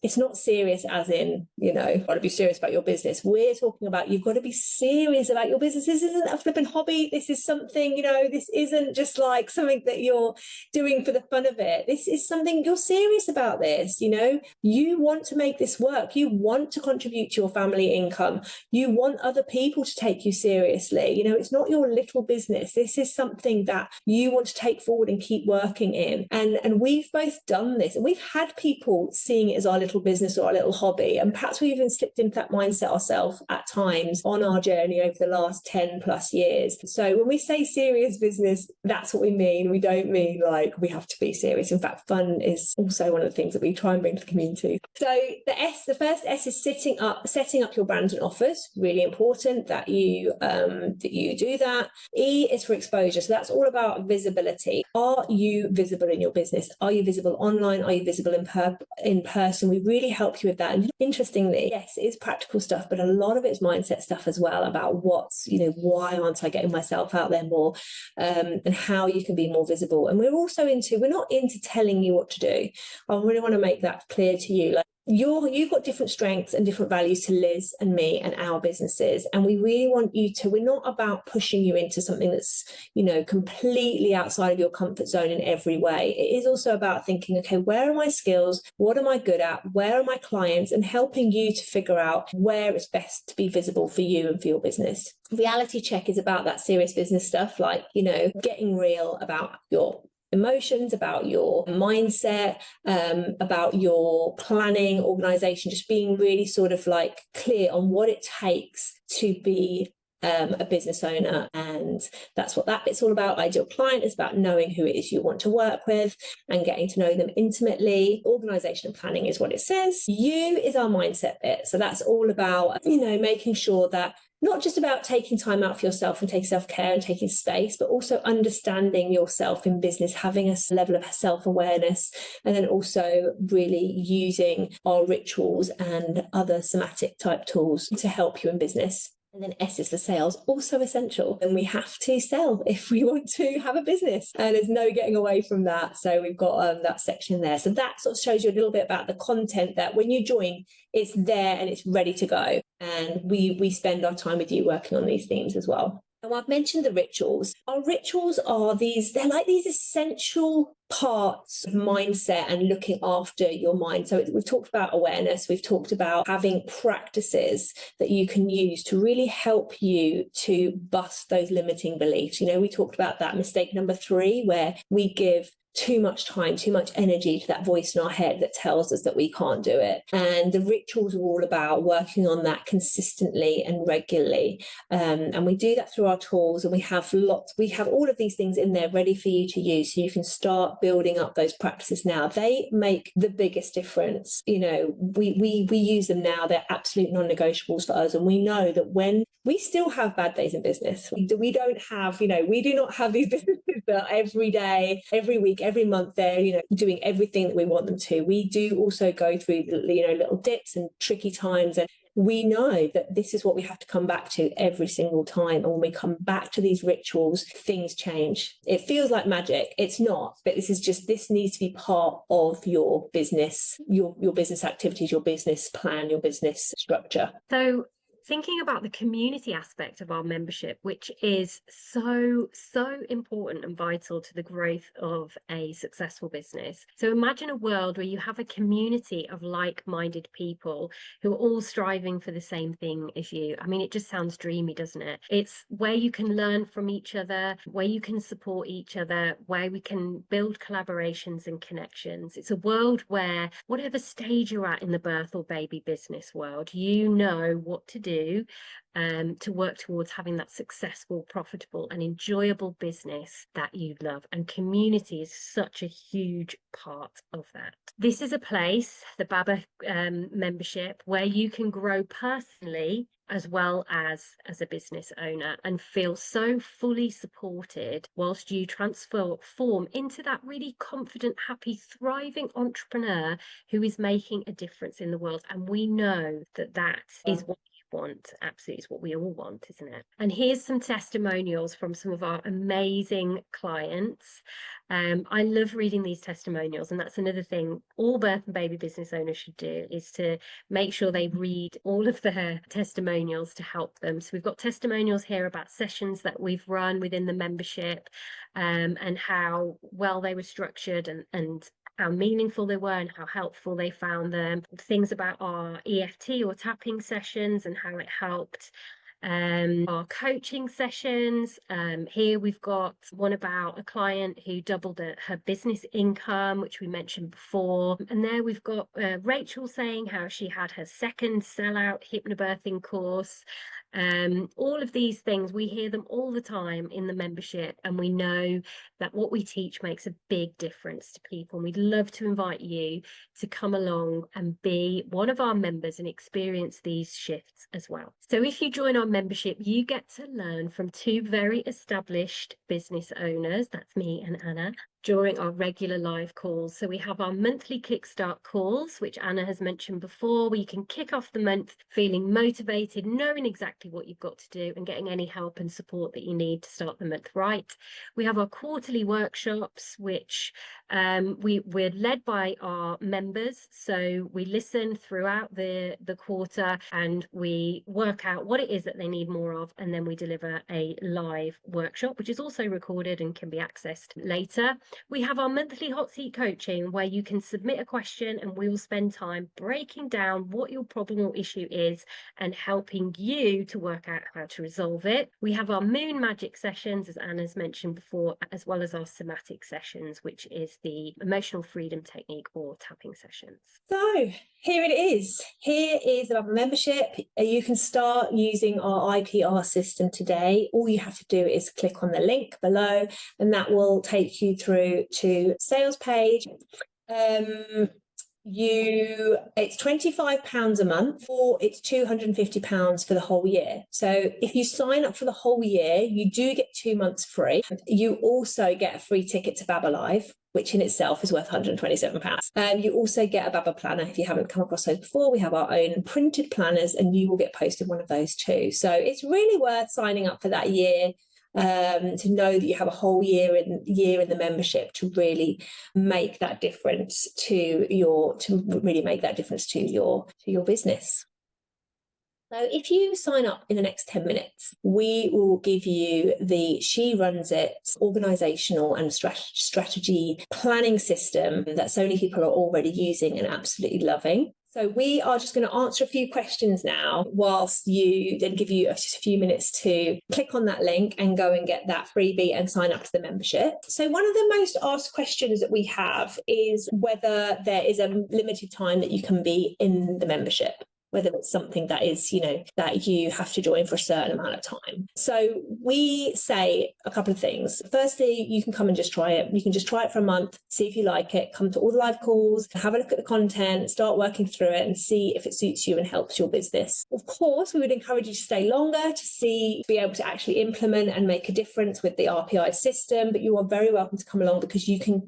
Speaker 2: it's not serious as in, got to be serious about your business. We're talking about you've got to be serious about your business. This isn't a flipping hobby. This is something, this isn't just like something that you're doing for the fun of it. This is something you're serious about this, you want to make this work. You want to contribute to your family income. You want other people to take you seriously. It's not your little business. This is something that you want to take forward and keep working in. And we've both done this, and we've had people seeing it as our little business or our little hobby. And perhaps we even slipped into that mindset ourselves at times on our journey over the last 10 plus years. So when we say serious business, that's what we mean. We don't mean like we have to be serious. In fact, fun is also one of the things that we try and bring to the community. So the first S is setting up your brand and offers. Really important that you do that. E is for exposure. So that's all about visibility. Are you visible in your business? Are you visible online? Are you visible in person? We really help you with that. And interestingly, yes, it is practical stuff, but a lot of it's mindset stuff as well about why aren't I getting myself out there more, and how you can be more visible. And we're not into telling you what to do. I really want to make that clear to you. Like, you've got different strengths and different values to Liz and me and our businesses. And we really want we're not about pushing you into something that's, completely outside of your comfort zone in every way. It is also about thinking, okay, where are my skills? What am I good at? Where are my clients? And helping you to figure out where it's best to be visible for you and for your business. Reality check is about that serious business stuff, like, getting real about your emotions, about your mindset, about your planning, organization, just being really sort of like clear on what it takes to be a business owner. And that's what that bit's all about. Ideal client is about knowing who it is you want to work with and getting to know them intimately. Organization and planning is what it says. U is our mindset bit. So that's all about, making sure that not just about taking time out for yourself and taking self-care and taking space, but also understanding yourself in business, having a level of self-awareness, and then also really using our rituals and other somatic type tools to help you in business. And then S is for sales, also essential. And we have to sell if we want to have a business. And there's no getting away from that. So we've got that section there. So that sort of shows you a little bit about the content that when you join, it's there and it's ready to go. And we spend our time with you working on these themes as well. Now, I've mentioned the rituals. Our rituals they're like these essential parts of mindset and looking after your mind. So we've talked about awareness. We've talked about having practices that you can use to really help you to bust those limiting beliefs. We talked about that mistake number 3, where we give too much time, too much energy to that voice in our head that tells us that we can't do it. And the rituals are all about working on that consistently and regularly. And we do that through our tools, and we have all of these things in there ready for you to use, so you can start building up those practices now. They make the biggest difference. We use them now. They're absolute non-negotiables for us. And we know that when we still have bad days in business, we do not have these businesses that every day, every week, every month they're doing everything that we want them to. We do also go through little dips and tricky times, and we know that this is what we have to come back to every single time. And when we come back to these rituals, things change. It feels like magic. It's not, but this needs to be part of your business, your business activities, your business plan, your business structure.
Speaker 1: So thinking about the community aspect of our membership, which is so important and vital to the growth of a successful business. So imagine a world where you have a community of like-minded people who are all striving for the same thing as you. I mean, it just sounds dreamy, doesn't it? It's where you can learn from each other, where you can support each other, where we can build collaborations and connections. It's a world where whatever stage you're at in the birth or baby business world, you know what to do to work towards having that successful, profitable and enjoyable business that you love. And community is such a huge part of that. This is a place, the Baba membership, where you can grow personally as well as a business owner and feel so fully supported whilst you transform into that really confident, happy, thriving entrepreneur who is making a difference in the world. And we know that is what want, absolutely, is what we all want, isn't it? And here's some testimonials from some of our amazing clients. I love reading these testimonials, and that's another thing all birth and baby business owners should do, is to make sure they read all of their testimonials to help them. So we've got testimonials here about sessions that we've run within the membership, and how well they were structured and how meaningful they were and how helpful they found them. Things about our EFT or tapping sessions and how it helped our coaching sessions. Here we've got one about a client who doubled her business income, which we mentioned before. And there we've got Rachel saying how she had her second sellout hypnobirthing course. All of these things, we hear them all the time in the membership, and we know that what we teach makes a big difference to people. And we'd love to invite you to come along and be one of our members and experience these shifts as well. So if you join our membership, you get to learn from two very established business owners, that's me and Anna, during our regular live calls. So we have our monthly Kickstart calls, which Anna has mentioned before, where you can kick off the month feeling motivated, knowing exactly what you've got to do and getting any help and support that you need to start the month right. We have our quarterly workshops, which we're led by our members. So we listen throughout the quarter and we work out what it is that they need more of, and then we deliver a live workshop, which is also recorded and can be accessed later. We have our monthly hot seat coaching, where you can submit a question and we will spend time breaking down what your problem or issue is and helping you to work out how to resolve it. We have our moon magic sessions, as Anna's mentioned before, as well as our somatic sessions, which is the emotional freedom technique or tapping sessions.
Speaker 2: So here it is. Here is our membership. You can start using our IPR system today. All you have to do is click on the link below, and that will take you through to sales page. It's £25 a month, or it's £250 for the whole year. So if you sign up for the whole year, you do get 2 months free. You also get a free ticket to Baba Live, which in itself is worth £127. You also get a Baba planner. If you haven't come across those before, we have our own printed planners, and you will get posted one of those too. So it's really worth signing up for that year. To know that you have a whole year in the membership to really make that difference to your business. So if you sign up in the next 10 minutes, we will give you the She Runs It organizational and strategy planning system that so many people are already using and absolutely loving. So we are just going to answer a few questions now, whilst you then give you just a few minutes to click on that link and go and get that freebie and sign up to the membership. So one of the most asked questions that we have is whether there is a limited time that you can be in the membership, whether it's something that is, that you have to join for a certain amount of time. So we say a couple of things. Firstly, you can come and just try it. You can just try it for a month, see if you like it, come to all the live calls, have a look at the content, start working through it and see if it suits you and helps your business. Of course, we would encourage you to stay longer to be able to actually implement and make a difference with the RPI system, but you are very welcome to come along, because you can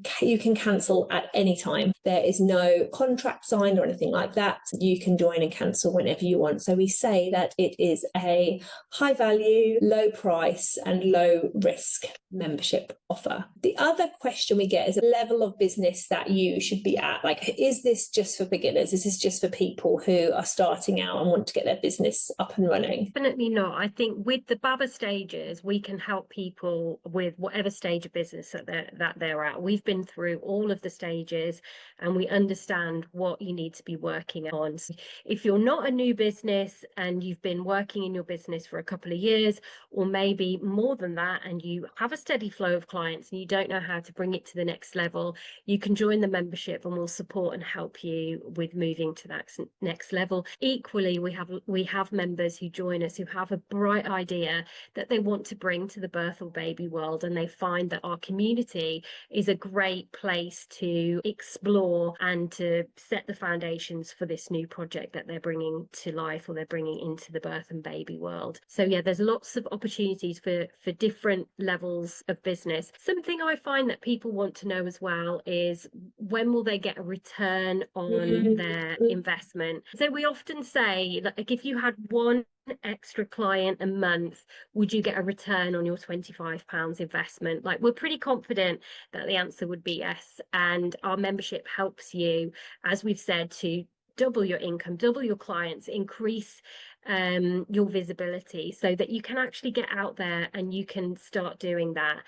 Speaker 2: cancel at any time. There is no contract signed or anything like that. You can join and cancel whenever you want. So we say that it is a high value, low price and low risk membership offer. The other question we get is a level of business that you should be at. Like, is this just for beginners? Is this just for people who are starting out and want to get their business up and running?
Speaker 1: Definitely not. I think with the Baba stages, we can help people with whatever stage of business that they're at. We've been through all of the stages and we understand what you need to be working on. So if you're not a new business and you've been working in your business for a couple of years, or maybe more than that, and you have a steady flow of clients and you don't know how to bring it to the next level, you can join the membership and we'll support and help you with moving to that next level. Equally, we have members who join us who have a bright idea that they want to bring to the birth or baby world, and they find that our community is a great place to explore and to set the foundations for this new project that they're bringing to life, or they're bringing into the birth and baby world. So yeah, there's lots of opportunities for different levels of business. Something I find that people want to know as well is, when will they get a return on their investment? So we often say, like, if you had one extra client a month, would you get a return on your £25 investment? Like, we're pretty confident that the answer would be yes. And our membership helps you, as we've said, to double your income, double your clients, increase your visibility so that you can actually get out there and you can start doing that.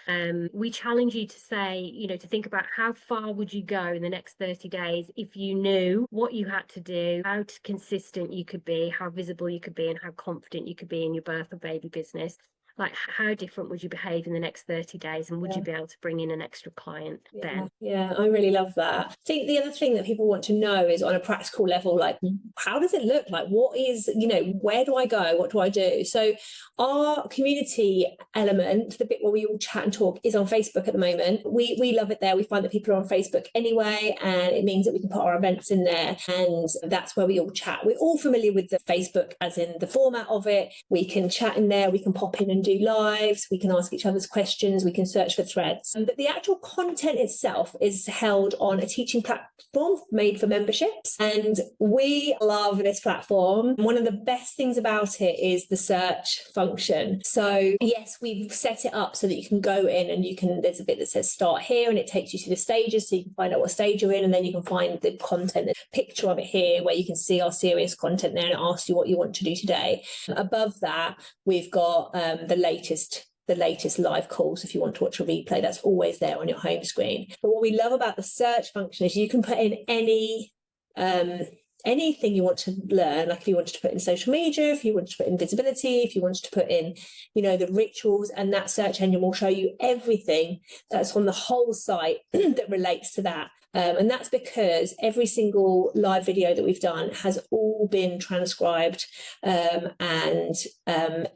Speaker 1: We challenge you to say, you know, to think about how far would you go in the next 30 days if you knew what you had to do, how consistent you could be, how visible you could be, and how confident you could be in your birth or baby business. Like, how different would you behave in the next 30 days, and would you be able to bring in an extra client then?
Speaker 2: Yeah, I really love that. I think the other thing that people want to know is on a practical level, like, how does it look? Like, what is, you know, where do I go? What do I do? So our community element, the bit where we all chat and talk, is on Facebook at the moment. We love it there. We find that people are on Facebook anyway, and it means that we can put our events in there, and that's where we all chat. We're all familiar with the Facebook as in the format of it. We can chat in there, we can pop in and do lives, we can ask each other's questions, we can search for threads. But the actual content itself is held on a teaching platform made for memberships, and we love this platform. One of the best things about it is the search function. So yes, we've set it up so that you can go in and you can, there's a bit that says start here, and it takes you to the stages so you can find out what stage you're in, and then you can find the content, the picture of it here where you can see our serious content there, and it asks you what you want to do today. Above that, we've got the latest live calls. If you want to watch a replay, that's always there on your home screen. But what we love about the search function is you can put in anything you want to learn. Like if you wanted to put in social media, if you wanted to put in visibility, if you wanted to put in, you know, the rituals, and that search engine will show you everything that's on the whole site that relates to that. And that's because every single live video that we've done has all been transcribed, and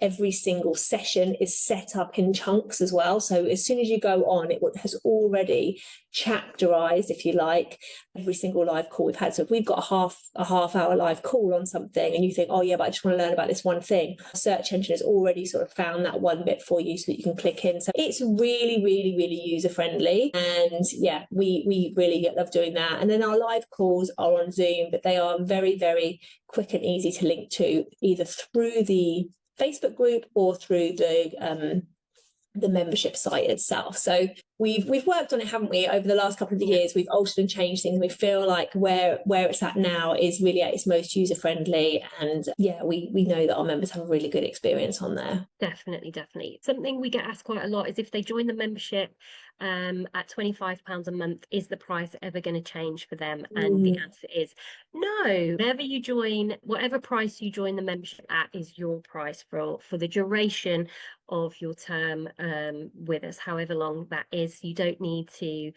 Speaker 2: every single session is set up in chunks as well. So as soon as you go on, it has already chapterized, if you like, every single live call we've had. So if we've got a half hour live call on something and you think, oh yeah, but I just want to learn about this one thing, the search engine has already sort of found that one bit for you so that you can click in. So it's really, really, really user friendly, and yeah, we really love doing that. And then our live calls are on Zoom, but they are very, very quick and easy to link to, either through the Facebook group or through the membership site itself. So we've worked on it, haven't we, over the last couple of years. We've altered and changed things. We feel like where it's at now is really at its most user friendly, and yeah, we know that our members have a really good experience on there.
Speaker 1: Definitely. Something we get asked quite a lot is if they join the membership at £25 a month, is the price ever going to change for them? And the answer is no. Whenever you join, whatever price you join the membership at is your price for the duration of your term with us, however long that is. You don't need to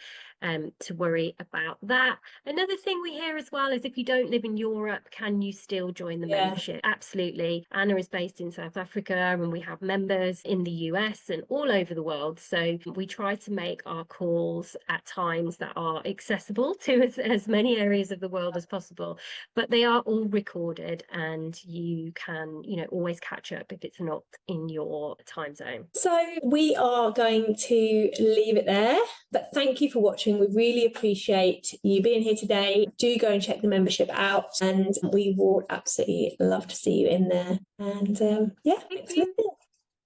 Speaker 1: worry about that. Another thing we hear as well is, if you don't live in Europe, can you still join the membership? Absolutely. Anna is based in South Africa, and we have members in the US and all over the world. So we try to make our calls at times that are accessible to as many areas of the world as possible, but they are all recorded, and you can, you know, always catch up if it's not in your time zone.
Speaker 2: So we are going to leave it there, but thank you for watching. We really appreciate you being here today. Do go and check the membership out, and we would absolutely love to see you in there. And yeah, thanks for listening.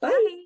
Speaker 2: Bye.